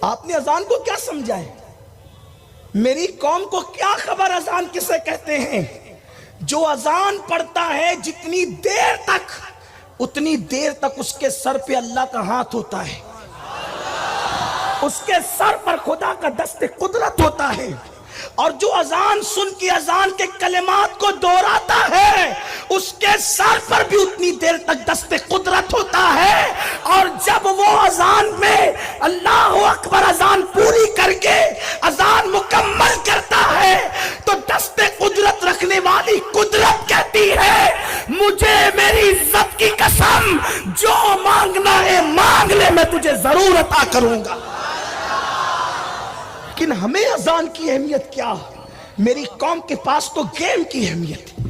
آپ نے اذان کو کیا سمجھا ہے؟ میری قوم کو کیا خبر اذان کسے کہتے ہیں؟ جو اذان پڑھتا ہے جتنی دیر تک، اتنی دیر تک اس کے سر پہ اللہ کا ہاتھ ہوتا ہے، اس کے سر پر خدا کا دست قدرت ہوتا ہے، اور جو اذان سن کے اذان کے کلمات کو دہراتا ہے اس کے سر پر بھی اتنی دیر تک دست قدرت ہوتا ہے۔ اور جب وہ اذان میں اللہ اکبر اذان پوری کر کے اذان مکمل کرتا ہے تو دست قدرت رکھنے والی قدرت کہتی ہے مجھے میری عزت کی قسم جو مانگنا ہے مانگ لے، میں تجھے ضرور عطا کروں گا۔ لیکن ہمیں اذان کی اہمیت کیا؟ میری قوم کے پاس تو گیم کی اہمیت ہے،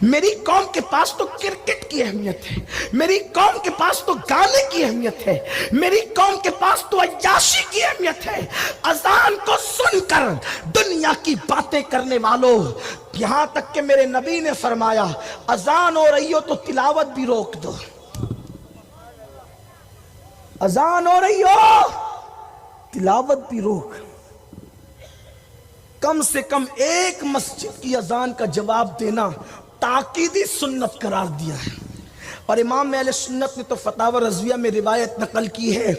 میری قوم کے پاس تو کرکٹ کی اہمیت ہے، میری قوم کے پاس تو گانے کی اہمیت ہے، میری قوم کے پاس تو عیاشی کی اہمیت ہے۔ اذان کو سن کر دنیا کی باتیں کرنے والوں، یہاں تک کہ میرے نبی نے فرمایا اذان ہو رہی ہو تو تلاوت بھی روک دو، اذان ہو رہی ہو تلاوت بھی روک۔ کم سے کم ایک مسجد کی اذان کا جواب دینا تاکیدی سنت قرار دیا ہے۔ اور امام اہل سنت نے تو فتاوی رضویہ میں روایت نقل کی ہے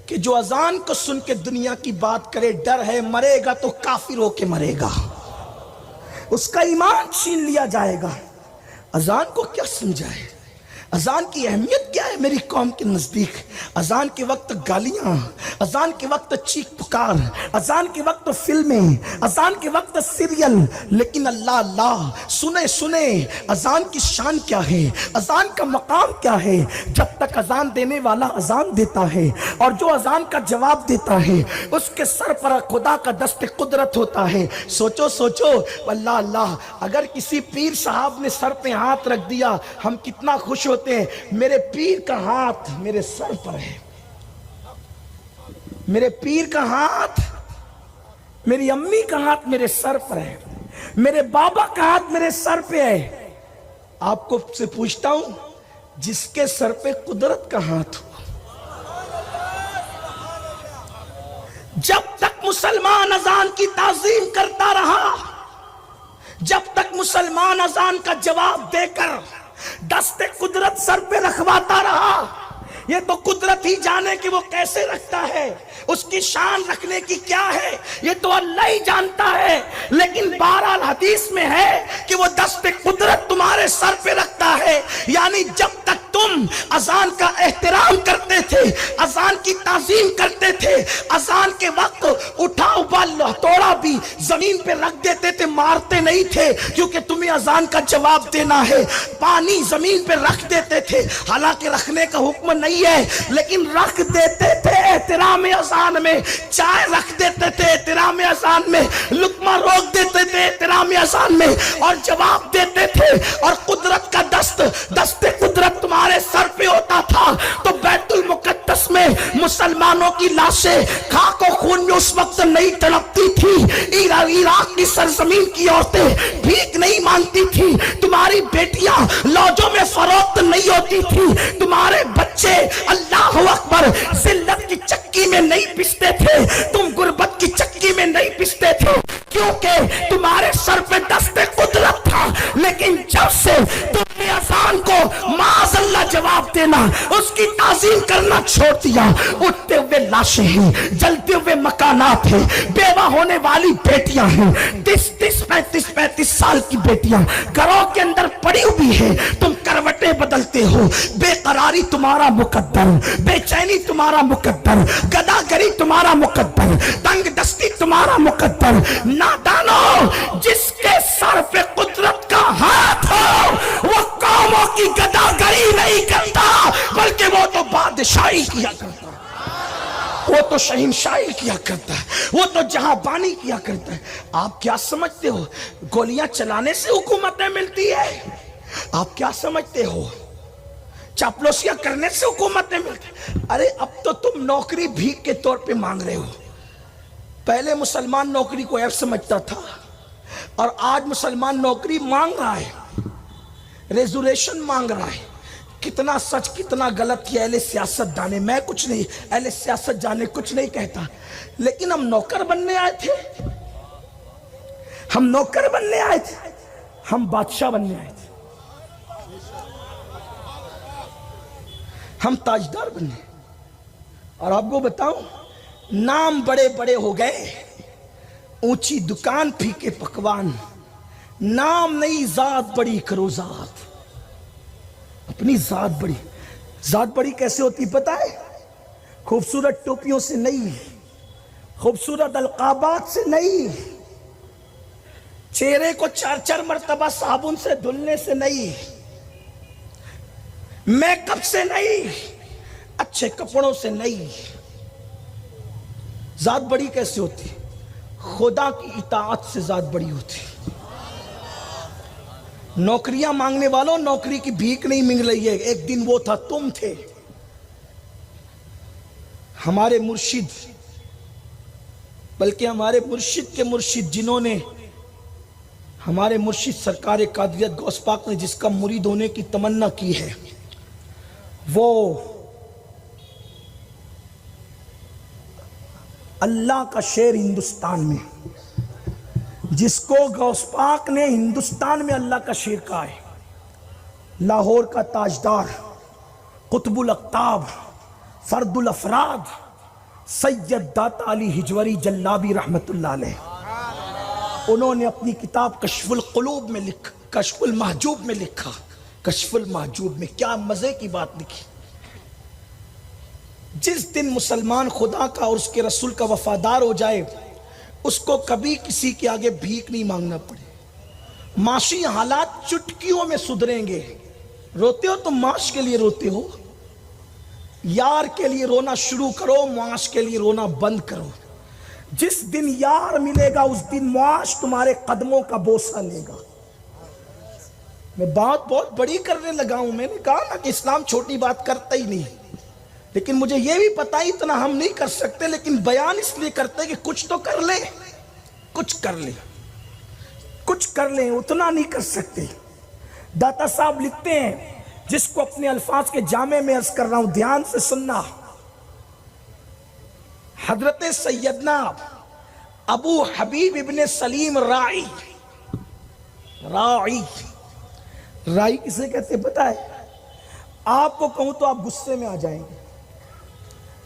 کہ جو اذان کو سن کے دنیا کی بات کرے ڈر ہے مرے گا تو کافر ہو کے مرے گا، اس کا ایمان چھین لیا جائے گا۔ اذان کو کیا سمجھا ہے؟ اذان کی اہمیت کیا ہے میری قوم کے نزدیک؟ اذان کے وقت گالیاں، اذان کے وقت چیخ پکار، اذان کے وقت فلمیں، اذان کے وقت سیریل، لیکن اللہ اللہ سنے اذان کی شان کیا ہے، اذان کا مقام کیا ہے؟ جب تک اذان دینے والا اذان دیتا ہے اور جو اذان کا جواب دیتا ہے اس کے سر پر خدا کا دست قدرت ہوتا ہے۔ سوچو اللہ اللہ، اگر کسی پیر صاحب نے سر پہ ہاتھ رکھ دیا ہم کتنا خوش ہوتے ہیں، میرے پیر کا ہاتھ میرے سر پر ہے، میرے پیر کا ہاتھ، میری امی کا ہاتھ میرے سر پر ہے، میرے بابا کا ہاتھ میرے سر پہ ہے۔ آپ کو سے پوچھتا ہوں جس کے سر پہ قدرت کا ہاتھ ہو، جب تک مسلمان اذان کی تعظیم کرتا رہا، جب تک مسلمان اذان کا جواب دے کر دست قدرت سر پہ رکھواتا رہا، یہ تو قدرت ہی جانے کہ وہ کیسے رکھتا ہے، اس کی شان رکھنے کی کیا ہے یہ تو اللہ ہی جانتا ہے، لیکن بہرحال حدیث میں ہے کہ وہ دست قدرت تمہارے سر پہ رکھتا ہے۔ یعنی جب تک تم اذان کا احترام کرتے تھے، اذان کی تعظیم کرتے تھے، اذان کے وقت اٹھا توڑا بھی زمین پہ رکھ دیتے تھے، مارتے نہیں تھے کیونکہ تمہیں اذان کا جواب دینا ہے، پانی زمین پہ رکھ دیتے تھے، حالانکہ رکھنے کا حکم نہیں ہے لیکن رکھ دیتے تھے احترام اذان میں، چائے رکھ دیتے تھے احترام اذان میں، لقمہ روک دیتے تھے احترام اذان میں، اور جواب دیتے تھے، اور قدرت کا دست قدرت تمہارے سر پہ ہوتا تھا۔ تو بیت المقدس میں مسلمانوں کی لاشیں خاک و خون میں اس وقت نہیں تڑپتی تھی، عراق کی سرزمین کی عورتیں بھیک نہیں مانگتی تھی، تمہاری بیٹیاں لوجوں میں فروخت نہیں ہوتی تھی، تمہارے بچے اللہ اکبر ذلت کی چکی میں نہیں پستے تھے، تم غربت کی چکی میں نہیں پستے تھے، کیونکہ تمہارے سر پہ دست قدرت تھا۔ لیکن جب سے تم نے اذان کو معاذ اللہ جواب دینا، اس کی تعظیم کرنا چھوڑ دیا، اٹھتے ہوئے لاشیں ہیں، جلتے ہوئے مکانات ہیں، بیوہ ہونے والی بیٹیاں ہیں، 35 سال کی بیٹیاں گھروں کے اندر پڑی ہوئی ہیں، تم کروٹیں بدلتے ہو، بے قراری تمہارا مقدر، بے چینی تمہارا مقدر، گداگری تمہارا مقدر، تنگ دستی تمہارا مقدر۔ نادانو، جس کے سر پہ قدرت کا ہاتھ ہو وہ قوموں کی گداگری نہیں کرتا، بلکہ وہ تو بادشاہی کیا کرتا ہے، وہ تو شہنشاہی کیا کرتا ہے، وہ تو جہاں بانی کیا کرتا ہے۔ آپ کیا سمجھتے ہو گولیاں چلانے سے حکومتیں ملتی ہے؟ آپ کیا سمجھتے ہو چاپلوسیاں کرنے سے حکومتیں ملتی؟ ارے اب تو تم نوکری بھیک کے طور پہ مانگ رہے ہو، پہلے مسلمان نوکری کو عیب سمجھتا تھا اور آج مسلمان نوکری مانگ رہا ہے، ریزوریشن مانگ رہا ہے، کتنا سچ کتنا غلط یہ اہل سیاست جانے، میں کچھ نہیں، اہل سیاست جانے کچھ نہیں کہتا، لیکن ہم نوکر بننے آئے تھے، ہم نوکر بننے آئے تھے، ہم بادشاہ بننے آئے تھے، ہم تاجدار بننے۔ اور آپ کو بتاؤں، نام بڑے بڑے ہو گئے، اونچی دکان پھیکے پکوان، نام نہیں ذات بڑی کرو ذات، اپنی ذات بڑی۔ ذات بڑی کیسے ہوتی پتہ ہے؟ خوبصورت ٹوپیوں سے نہیں، خوبصورت القابات سے نہیں، چہرے کو 4 مرتبہ صابن سے دھلنے سے نہیں، میک اپ سے نہیں، اچھے کپڑوں سے نہیں۔ ذات بڑی کیسے ہوتی؟ خدا کی اطاعت سے ذات بڑی ہوتی۔ نوکریاں مانگنے والوں، نوکری کی بھیک نہیں مل رہی ہے، ایک دن وہ تھا تم تھے۔ ہمارے مرشد، بلکہ ہمارے مرشد کے مرشد، جنہوں نے ہمارے مرشد سرکار قادریت غوث پاک نے جس کا مرید ہونے کی تمنا کی ہے، وہ اللہ کا شیر ہندوستان میں، جس کو غوث پاک نے ہندوستان میں اللہ کا شیر کہا ہے، لاہور کا تاجدار، قطب الاقطاب، فرد الافراد، سید داتا علی ہجوری جلابی رحمت اللہ علیہ، انہوں نے اپنی کتاب کشف القلوب میں لکھا، کشف المحجوب میں لکھا، کشف المحجوب میں کیا مزے کی بات لکھی، جس دن مسلمان خدا کا اور اس کے رسول کا وفادار ہو جائے، اس کو کبھی کسی کے آگے بھیک نہیں مانگنا پڑے، معاشی حالات چٹکیوں میں سدھریں گے۔ روتے ہو تو معاش کے لیے روتے ہو، یار کے لیے رونا شروع کرو، معاش کے لیے رونا بند کرو۔ جس دن یار ملے گا اس دن معاش تمہارے قدموں کا بوسہ لے گا۔ میں بات بہت بڑی کرنے لگا ہوں، میں نے کہا نا کہ اسلام چھوٹی بات کرتا ہی نہیں، لیکن مجھے یہ بھی پتا ہی اتنا ہم نہیں کر سکتے، لیکن بیان اس لیے کرتے کہ کچھ تو کر لیں، کچھ کر لیں، کچھ کر لیں، اتنا نہیں کر سکتے۔ داتا صاحب لکھتے ہیں، جس کو اپنے الفاظ کے جامع میں عرض کر رہا ہوں، دھیان سے سننا۔ حضرت سیدنا ابو حبیب ابن سلیم رائی، رائی کسے کہتے پتہ ہے؟ آپ کو کہوں تو آپ غصے میں آ جائیں گے،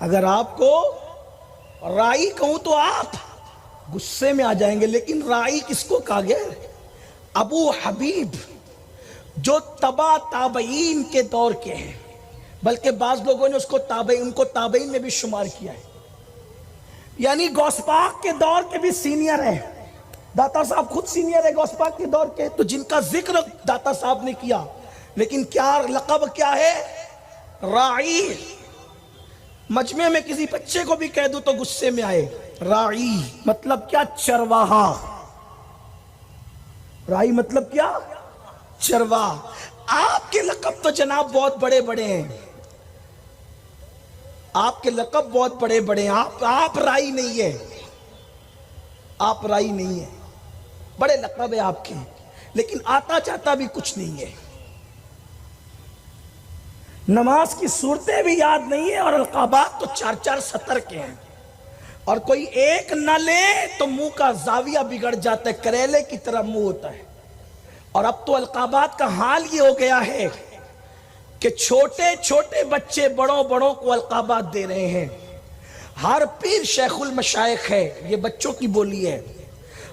اگر آپ کو رائی کہوں تو آپ غصے میں آ جائیں گے، لیکن رائی کس کو کہا گیا؟ ابو حبیب، جو تبا تابعین کے دور کے ہیں، بلکہ بعض لوگوں نے ان کو تابعین میں بھی شمار کیا ہے، یعنی غوث پاک کے دور کے بھی سینئر ہیں۔ داتا صاحب خود سینئر ہے غوث پاک کے دور کے، تو جن کا ذکر داتا صاحب نے کیا، لیکن کیا لقب کیا ہے؟ راعی۔ مجمع میں کسی بچے کو بھی کہہ دوں تو غصے میں آئے۔ راعی مطلب کیا؟ چرواہا۔ راعی مطلب کیا؟ چرواہا۔ آپ کے لقب تو جناب بہت بڑے بڑے ہیں، آپ کے لقب بہت بڑے بڑے ہیں، آپ رائی نہیں ہے، آپ رائی نہیں ہے، بڑے لقب ہے آپ کے، لیکن آتا چاہتا بھی کچھ نہیں ہے، نماز کی صورتیں بھی یاد نہیں ہے، اور القابات تو 4 سطر کے ہیں، اور کوئی ایک نہ لے تو منہ کا زاویہ بگڑ جاتا ہے، کریلے کی طرح منہ ہوتا ہے۔ اور اب تو القابات کا حال یہ ہو گیا ہے کہ چھوٹے چھوٹے بچے بڑوں بڑوں کو القابات دے رہے ہیں۔ ہر پیر شیخ المشائخ ہے، یہ بچوں کی بولی ہے،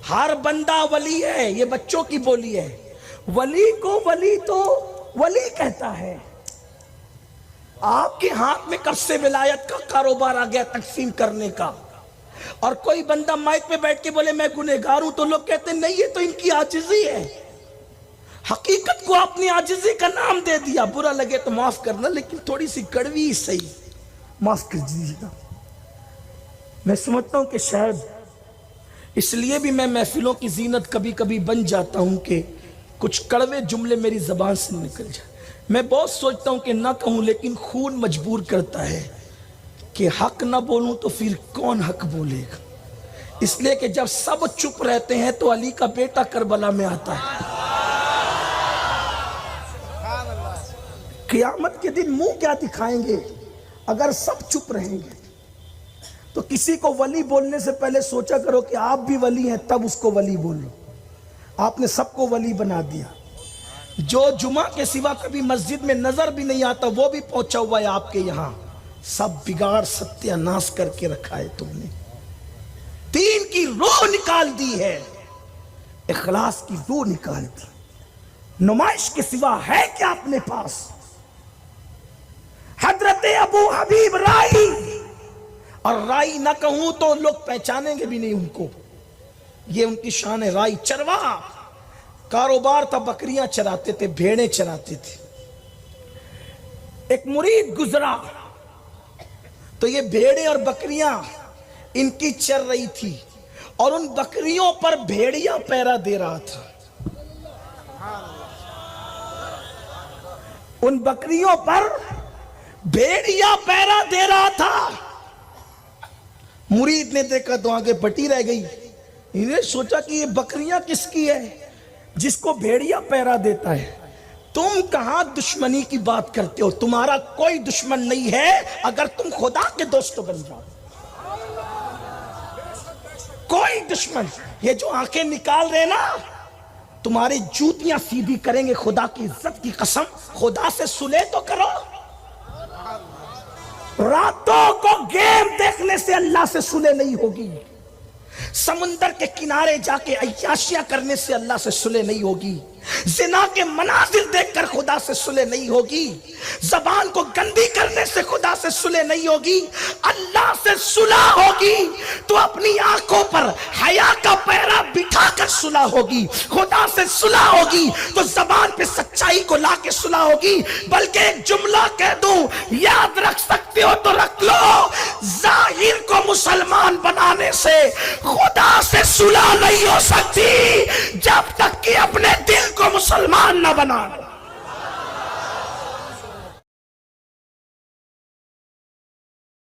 ہر بندہ ولی ہے، یہ بچوں کی بولی ہے، ولی کو ولی تو ولی کہتا ہے۔ آپ کے ہاتھ میں کب سے ولایت کا کاروبار آ گیا تقسیم کرنے کا؟ اور کوئی بندہ مائک پہ بیٹھ کے بولے میں گنہگار ہوں تو لوگ کہتے ہیں نہیں، یہ تو ان کی عاجزی ہے۔ حقیقت کو آپ نے عاجزی کا نام دے دیا، برا لگے تو معاف کرنا، لیکن تھوڑی سی کڑوی ہی صحیح، معاف کر دیجیے گا۔ میں سمجھتا ہوں کہ شاید اس لیے بھی میں محفلوں کی زینت کبھی کبھی بن جاتا ہوں کہ کچھ کڑوے جملے میری زبان سے نکل جائیں۔ میں بہت سوچتا ہوں کہ نہ کہوں، لیکن خون مجبور کرتا ہے کہ حق نہ بولوں تو پھر کون حق بولے گا، اس لیے کہ جب سب چپ رہتے ہیں تو علی کا بیٹا کربلا میں آتا ہے۔ قیامت کے دن منہ کیا دکھائیں گے اگر سب چپ رہیں گے؟ تو کسی کو ولی بولنے سے پہلے سوچا کرو کہ آپ بھی ولی ہیں، تب اس کو ولی بولو۔ آپ نے سب کو ولی بنا دیا۔ جو جمعہ کے سوا کبھی مسجد میں نظر بھی نہیں آتا وہ بھی پہنچا ہوا ہے آپ کے یہاں۔ سب بگاڑ ستیہ ناش کر کے رکھا ہے تم نے۔ دین کی روح نکال دی ہے، اخلاص کی روح نکال دی۔ نمائش کے سوا ہے کیا اپنے پاس؟ حضرت ابو حبیب رائی، اور رائی نہ کہوں تو لوگ پہچانیں گے بھی نہیں ان کو، یہ ان کی شان ہے۔ رائی چرواہ، کاروبار تھا، بکریاں چراتے تھے، بھیڑیں چراتے تھے۔ ایک مرید گزرا تو یہ بھیڑیں اور بکریاں ان کی چر رہی تھی، اور ان بکریوں پر بھیڑیا پہرا دے رہا تھا۔ ان بکریوں پر بھیڑیا پہرا دے رہا تھا۔ مرید نے دیکھا تو آگے بٹی رہ گئی۔ انہیں سوچا کہ یہ بکریاں کس کی ہے جس کو بھیڑیا پہرا دیتا ہے؟ تم کہاں دشمنی کی بات کرتے ہو؟ تمہارا کوئی دشمن نہیں ہے اگر تم خدا کے دوست بن جاؤ۔ کوئی دشمن، یہ جو آنکھیں نکال رہے نا تمہاری جوتیاں سیدھی کریں گے، خدا کی عزت کی قسم۔ خدا سے صلح تو کرو۔ راتوں کو گیم دیکھنے سے اللہ سے صلح نہیں ہوگی، سمندر کے کنارے جا کے عیاشیاں کرنے سے اللہ سے صلح نہیں ہوگی، زنا کے مناظر دیکھ کر خدا سے صلح نہیں ہوگی، زبان کو گندی کرنے سے خدا سے صلح نہیں ہوگی۔ اللہ سے صلح ہوگی تو اپنی آنکھوں پر حیا کا پہرا بٹھا کر صلح ہوگی۔ خدا سے صلح ہوگی تو زبان پہ سچائی کو لا کے صلح ہوگی۔ بلکہ ایک جملہ کہہ دوں، یاد رکھ سکتے ہو تو رکھ لو، ظاہر کو مسلمان بنانے سے خدا سے صلح نہیں ہو سکتی جب تک کہ اپنے دل کو مسلمان نہ بنا۔